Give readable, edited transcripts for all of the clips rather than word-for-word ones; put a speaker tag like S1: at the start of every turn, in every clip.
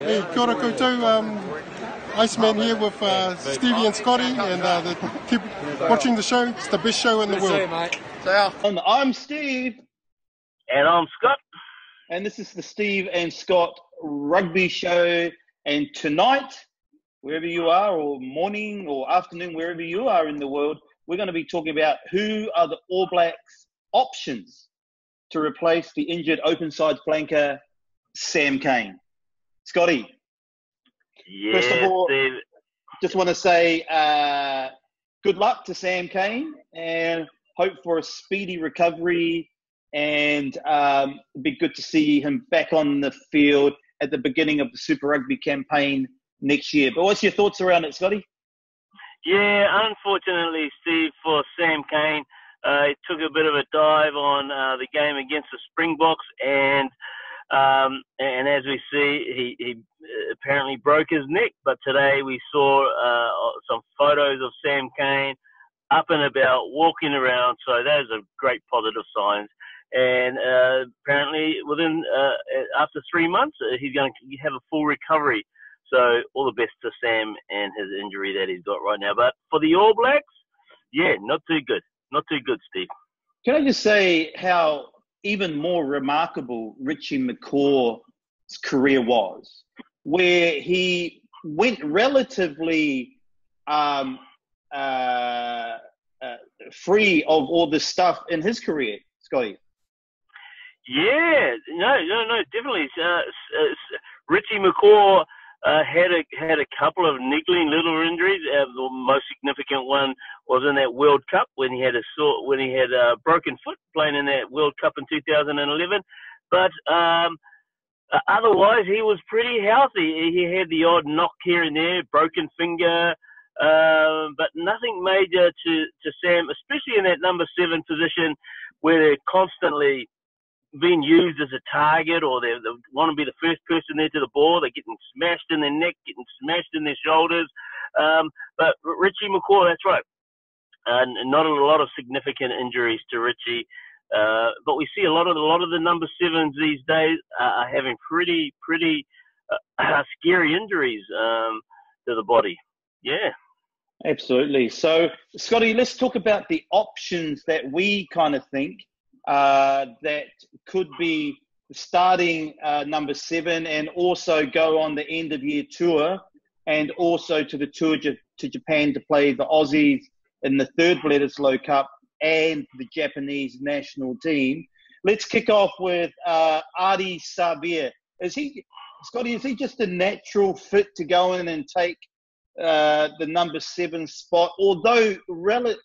S1: Hey, kia ora koutou. Iceman here with Stevie and Scotty, and keep watching the show. It's the best show in the world.
S2: And I'm Steve.
S3: And I'm Scott.
S2: And this is the Steve and Scott Rugby Show. And tonight, wherever you are, or morning or afternoon, wherever you are in the world, we're going to be talking about who are the All Blacks' options to replace the injured open side flanker, Sam Cane. Scotty, first of all,
S3: Steve.
S2: just want to say good luck to Sam Cane and hope for a speedy recovery, and it'd be good to see him back on the field at the beginning of the Super Rugby campaign next year. But what's your thoughts around it, Scotty?
S3: Yeah, unfortunately, Steve, for Sam Cane, he took a bit of a dive on the game against the Springboks, and as we see, he apparently broke his neck. But today we saw some photos of Sam Cane up and about, walking around. So those are great positive signs. And apparently within after 3 months, he's going to have a full recovery. So all the best to Sam and his injury that he's got right now. But for the All Blacks, yeah, not too good. Not too good, Steve.
S2: Can I just say how even more remarkable Richie McCaw's career was, where he went relatively free of all this stuff in his career, Scotty?
S3: Yeah, no, definitely. Richie McCaw had a couple of niggling little injuries. The most significant one was in that World Cup when he had a broken foot playing in that World Cup in 2011. But otherwise, he was pretty healthy. He had the odd knock here and there, broken finger, but nothing major to Sam, especially in that number 7 position where they're constantly being used as a target, or they want to be the first person there to the ball. They're getting smashed in their neck, getting smashed in their shoulders. But Richie McCaw, that's right. Not a lot of significant injuries to Richie. But we see a lot of the number 7s these days are having pretty scary injuries to the body. Yeah.
S2: Absolutely. So, Scotty, let's talk about the options that we kind of think that could be starting number 7 and also go on the end of year tour, and also to the tour to Japan to play the Aussies in the third Bledisloe Cup and the Japanese national team. Let's kick off with Ardie Savea. Scotty, is he just a natural fit to go in and take the number 7 spot? Although really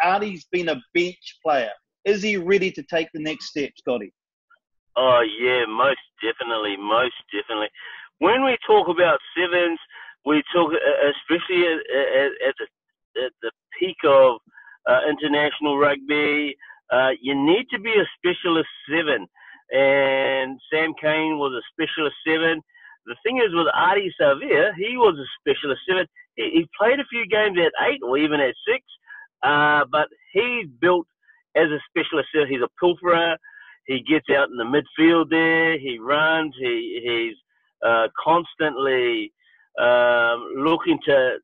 S2: Ardie's been a bench player. Is he ready to take the next step, Scotty?
S3: Oh, yeah, most definitely. When we talk about 7s, we talk, especially at the peak of international rugby, you need to be a specialist 7. And Sam Cane was a specialist 7. The thing is with Ardie Savea, he was a specialist 7. He played a few games at 8 or even at 6, but he's built as a specialist. He's a pilferer. He gets out in the midfield there. He runs. He's constantly looking to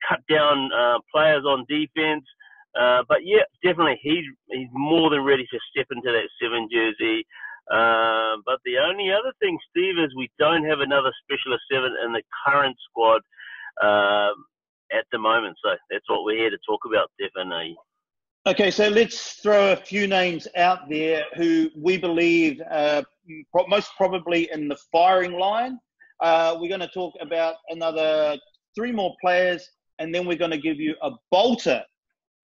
S3: cut down players on defense. But yeah, definitely he's more than ready to step into that 7 jersey. But the only other thing, Steve, is we don't have another specialist 7 in the current squad at the moment. So that's what we're here to talk about, definitely.
S2: Okay, so let's throw a few names out there who we believe most probably in the firing line. We're going to talk about another 3 more players, and then we're going to give you a bolter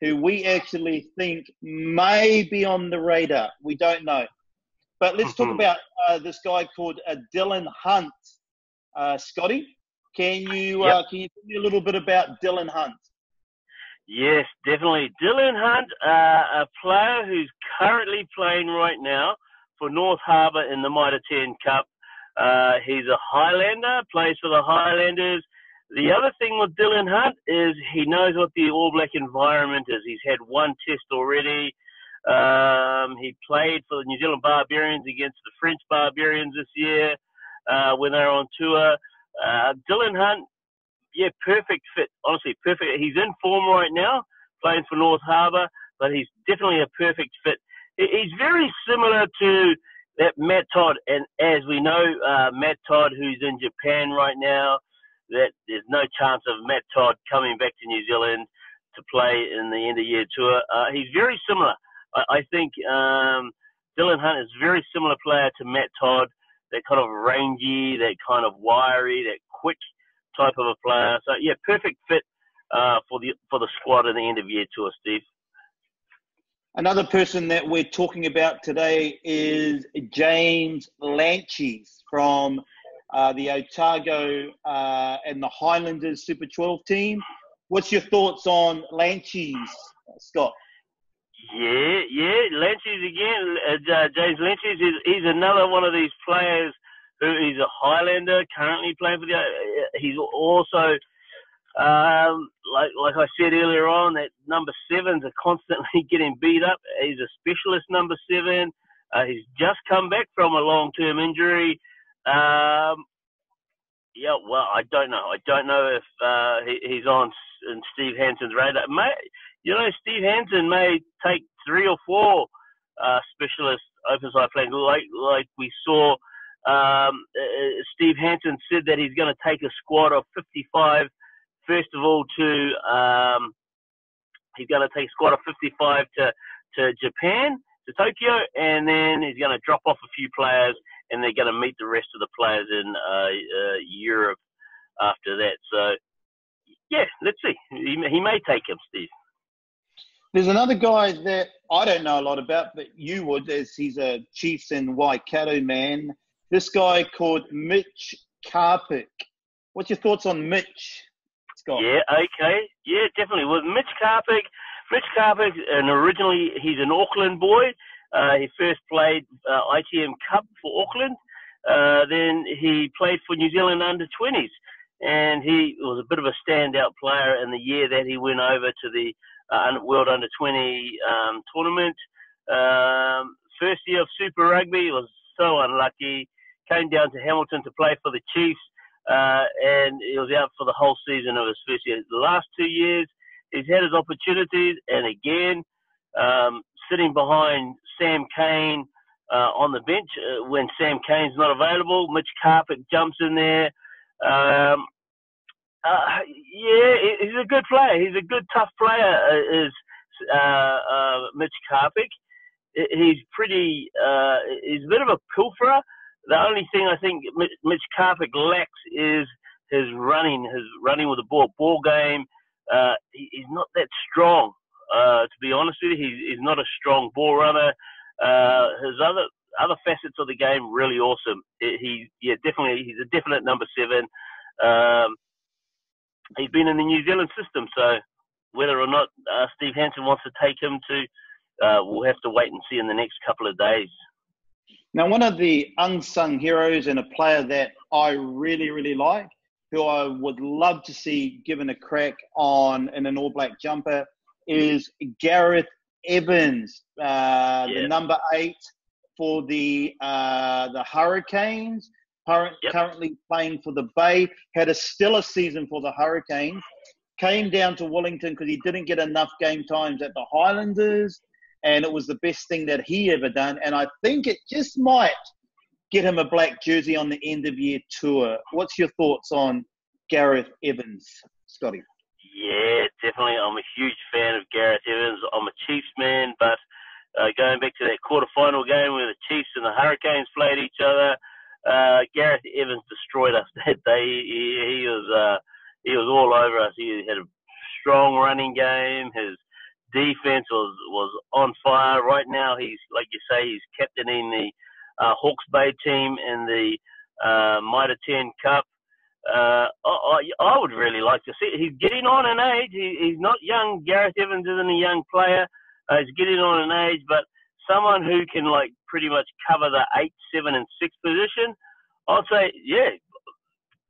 S2: who we actually think may be on the radar. We don't know. But let's talk about this guy called Dillon Hunt. Scotty, can you tell me a little bit about Dillon Hunt?
S3: Yes, definitely. Dillon Hunt, a player who's currently playing right now for North Harbour in the Mitre 10 Cup. He's a Highlander, plays for the Highlanders. The other thing with Dillon Hunt is he knows what the All Black environment is. He's had 1 test already. He played for the New Zealand Barbarians against the French Barbarians this year. when they're on tour. Dylan Hunt, yeah, perfect fit. Honestly, perfect. He's in form right now, playing for North Harbour, but he's definitely a perfect fit. He's very similar to that Matt Todd, and as we know, Matt Todd, who's in Japan right now, that there's no chance of Matt Todd coming back to New Zealand to play in the end of year tour. He's very similar. I think Dylan Hunt is a very similar player to Matt Todd, that kind of rangy, that kind of wiry, that quick type of a player. So yeah, perfect fit for the squad in the end of year tour, Steve.
S2: Another person that we're talking about today is James Lanches from the Otago and the Highlanders Super 12 team. What's your thoughts on Lanches, Scott?
S3: Yeah, Lanches again. James Lanches he's another one of these players who is a Highlander currently playing for the. He's also like I said earlier on, that number 7s are constantly getting beat up. He's a specialist number 7. He's just come back from a long-term injury. Yeah, well, I don't know. I don't know if he's on Steve Hansen's radar. Steve Hansen may take 3 or 4 specialist open side players. Like we saw, Steve Hansen said that he's going to take a squad of 55. First of all, he's going to take a squad of 55 to Japan, to Tokyo, and then he's going to drop off a few players, and they're going to meet the rest of the players in Europe after that. So, yeah, let's see. He may take him, Steve.
S2: There's another guy that I don't know a lot about, but you would, as he's a Chiefs and Waikato man. This guy called Mitch Karpik. What's your thoughts on Mitch, Scott?
S3: Yeah, okay. Yeah, definitely. With Mitch Karpik, and originally he's an Auckland boy. He first played ITM Cup for Auckland. Then he played for New Zealand under-20s. And he was a bit of a standout player in the year that he went over to the World Under-20 tournament. First year of Super Rugby, was so unlucky. Came down to Hamilton to play for the Chiefs, and he was out for the whole season of his first year. The last 2 years, he's had his opportunities, and again, sitting behind Sam Cane on the bench when Sam Cane's not available. Mitch Karpik jumps in there. Yeah, he's a good player. He's a good, tough player, is Mitch Karpik. He's pretty, he's a bit of a pilferer. The only thing I think Mitch Karpik lacks is his running with the ball game. He's not that strong, to be honest with you. He's not a strong ball runner. His other facets of the game, really awesome. He's a definite number 7. He's been in the New Zealand system, so whether or not Steve Hansen wants to take him we'll have to wait and see in the next couple of days.
S2: Now, one of the unsung heroes and a player that I really, really like, who I would love to see given a crack on in an All Black jumper, is Gareth Evans, the number 8 for the Hurricanes. Currently playing for the Bay, had a stellar season for the Hurricanes. Came down to Wellington because he didn't get enough game times at the Highlanders, and it was the best thing that he ever done. And I think it just might get him a black jersey on the end of year tour. What's your thoughts on Gareth Evans, Scotty?
S3: Yeah, definitely. I'm a huge fan of Gareth Evans. I'm a Chiefs man, but going back to that quarterfinal game where the Chiefs and the Hurricanes played each other, Gareth Evans destroyed us that day. He was all over us. He had a strong running game. His defense was on fire. Right now, he's, like you say, he's captaining the Hawke's Bay team in the Mitre 10 Cup. I would really like to see it. He's getting on in age. He's not young. Gareth Evans isn't a young player. He's getting on in age, but someone who can pretty much cover the 8, 7, and 6 position, I'd say, yeah,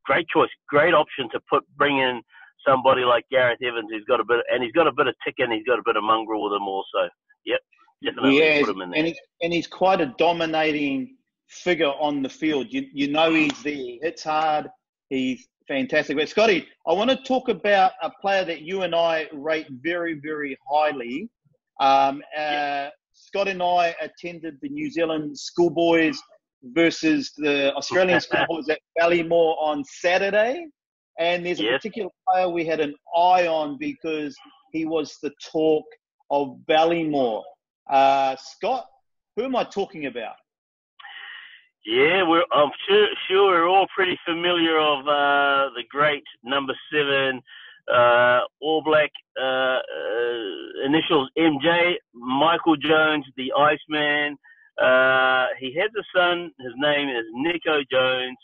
S3: great choice, great option to bring in somebody like Gareth Evans, who's got a bit of tick and he's got a bit of mongrel with him also. Yep, definitely put him in there.
S2: And he's quite a dominating figure on the field. You know he's there. He hits hard. He's fantastic. But Scotty, I want to talk about a player that you and I rate very, very highly. Scott and I attended the New Zealand schoolboys versus the Australian schoolboys at Ballymore on Saturday. And there's a particular player we had an eye on because he was the talk of Ballymore. Scott, who am I talking about?
S3: Yeah, I'm sure we're all pretty familiar of the great number 7 All Black, initials MJ, Michael Jones, the Iceman. He has a son. His name is Nico Jones.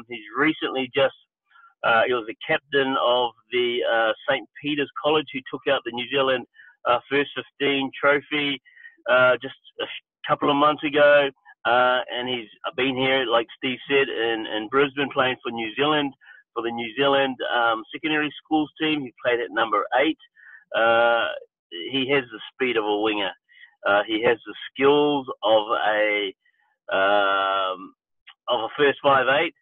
S3: He's recently he was the captain of the St. Peter's College, who took out the New Zealand First 15 trophy just a couple of months ago. And he's been here, like Steve said, in Brisbane, playing for New Zealand, for the New Zealand secondary schools team. He played at number 8. He has the speed of a winger. He has the skills of a first 5'8".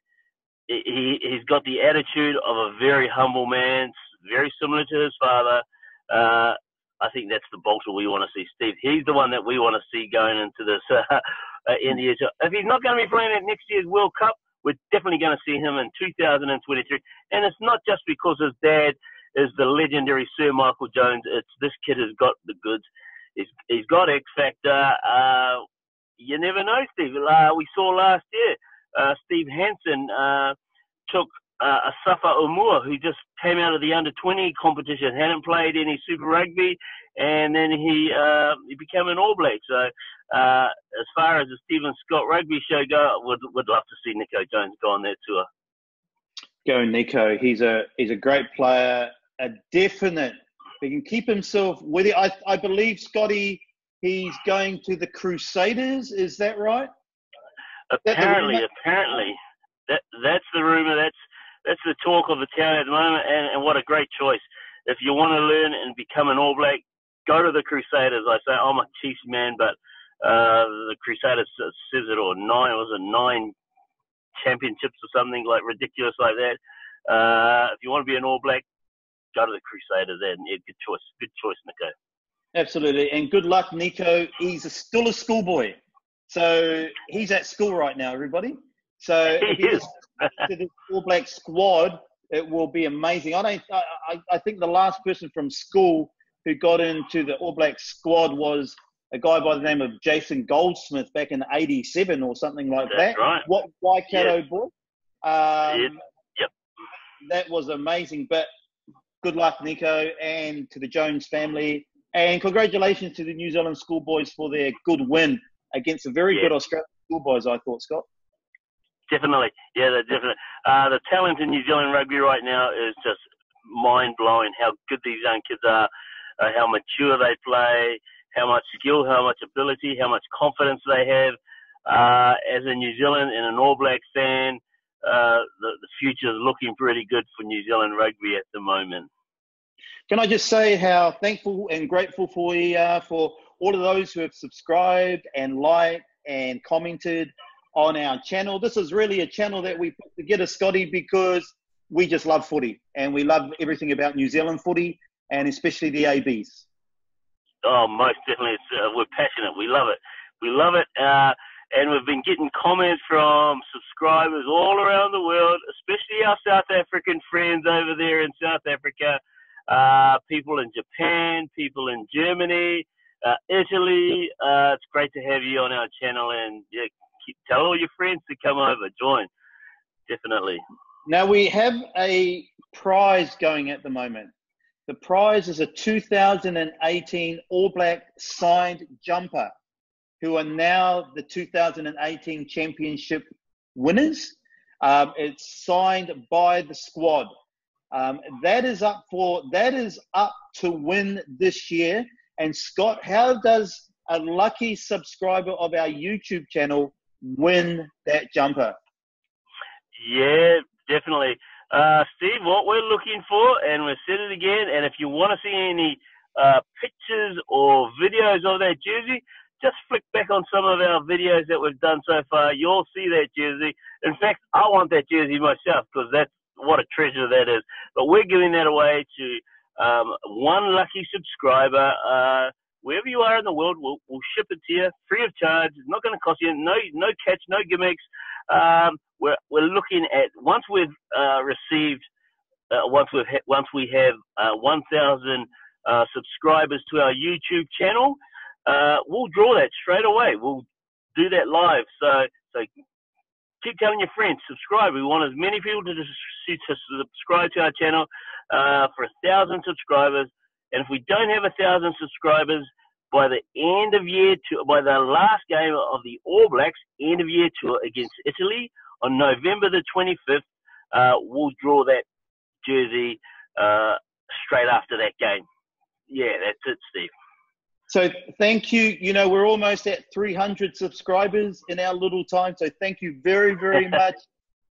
S3: He's got the attitude of a very humble man, very similar to his father. I think that's the bolter we want to see, Steve. He's the one that we want to see going into this India. If he's not going to be playing at next year's World Cup, we're definitely going to see him in 2023. And it's not just because his dad is the legendary Sir Michael Jones. It's this kid has got the goods. He's got X factor. You never know, Steve. We saw last year, Steve Hansen took Asafa Umua, who just came out of the under-20 competition, hadn't played any Super Rugby, and then he became an All Black. So as far as the Stephen Scott Rugby show go, would love to see Nico Jones go on that tour.
S2: Go Nico. He's a great player, a definite. He can keep himself with it. I believe, Scotty, he's going to the Crusaders. Is that right?
S3: Apparently. That's the rumor. That's the talk of the town at the moment, and what a great choice. If you want to learn and become an All Black, go to the Crusaders. I say, I'm a Chiefs man, but the Crusaders says it all. 9 championships or something like ridiculous like that. If you want to be an All Black, go to the Crusaders. And yeah, good choice, Nico.
S2: Absolutely, and good luck, Nico. He's still a schoolboy, so he's at school right now, everybody. So if he is to the All Black squad, it will be amazing. I think the last person from school who got into the All Black squad was a guy by the name of Jason Goldsmith back in '87 or something like that.
S3: Right.
S2: What Waikato boy?
S3: Yep.
S2: That was amazing. But good luck, Nico, and to the Jones family, and congratulations to the New Zealand schoolboys for their good win against a very good Australian schoolboys. I thought, Scott.
S3: Definitely. Yeah, they're definitely. The talent in New Zealand rugby right now is just mind-blowing, how good these young kids are, how mature they play, how much skill, how much ability, how much confidence they have. As a New Zealand and an All Black fan, the future is looking pretty good for New Zealand rugby at the moment.
S2: Can I just say how thankful and grateful we are for all of those who have subscribed and liked and commented on our channel. This is really a channel that we put together, Scotty, because we just love footy and we love everything about New Zealand footy and especially the ABs.
S3: Oh, most definitely. We're passionate. We love it. We love it. And we've been getting comments from subscribers all around the world, especially our South African friends over there in South Africa, people in Japan, people in Germany, Italy. It's great to have you on our channel, and tell all your friends to come over, join. Definitely.
S2: Now we have a prize going at the moment. The prize is a 2018 All Black signed jumper, who are now the 2018 championship winners. It's signed by the squad. That is up to win this year. And Scott, how does a lucky subscriber of our YouTube channel win that jumper?
S3: Yeah, definitely. Steve, what we're looking for, and we've said it again, and if you want to see any pictures or videos of that jersey, just flick back on some of our videos that we've done so far. You'll see that jersey. In fact, I want that jersey myself because that's what a treasure that is. But we're giving that away to one lucky subscriber. Wherever you are in the world, we'll ship it to you free of charge. It's not going to cost you no catch, no gimmicks. We're looking at once we've received once we have 1,000 subscribers to our YouTube channel, we'll draw that straight away. We'll do that live. So keep telling your friends, subscribe. We want as many people to subscribe to our channel for 1,000 subscribers. And if we don't have 1,000 subscribers by the end of year by the last game of the All Blacks end of year tour against Italy on November the 25th, we'll draw that jersey straight after that game. Yeah, that's it, Steve.
S2: So thank you. You know, we're almost at 300 subscribers in our little time. So thank you very, very much.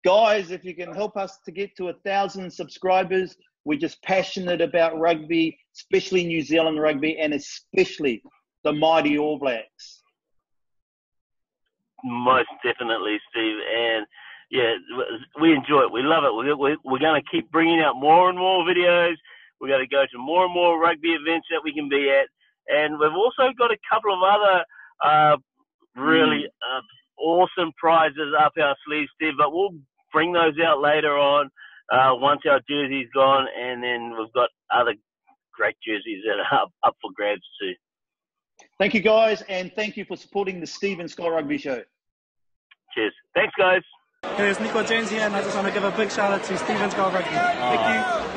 S2: Guys, if you can help us to get to 1,000 subscribers, we're just passionate about rugby, especially New Zealand rugby, and especially the mighty All Blacks.
S3: Most definitely, Steve. And yeah, we enjoy it. We love it. We're going to keep bringing out more and more videos. We're going to go to more and more rugby events that we can be at. And we've also got a couple of other really awesome prizes up our sleeves, Steve. But we'll bring those out later on once our jersey's gone. And then we've got other great jerseys that are up for grabs too.
S2: Thank you, guys. And thank you for supporting the Steve and Scott Rugby Show.
S3: Cheers. Thanks, guys.
S4: Hey, it's Nico James here, and I just want to give a big shout out to Steve and Scott Rugby. Thank you.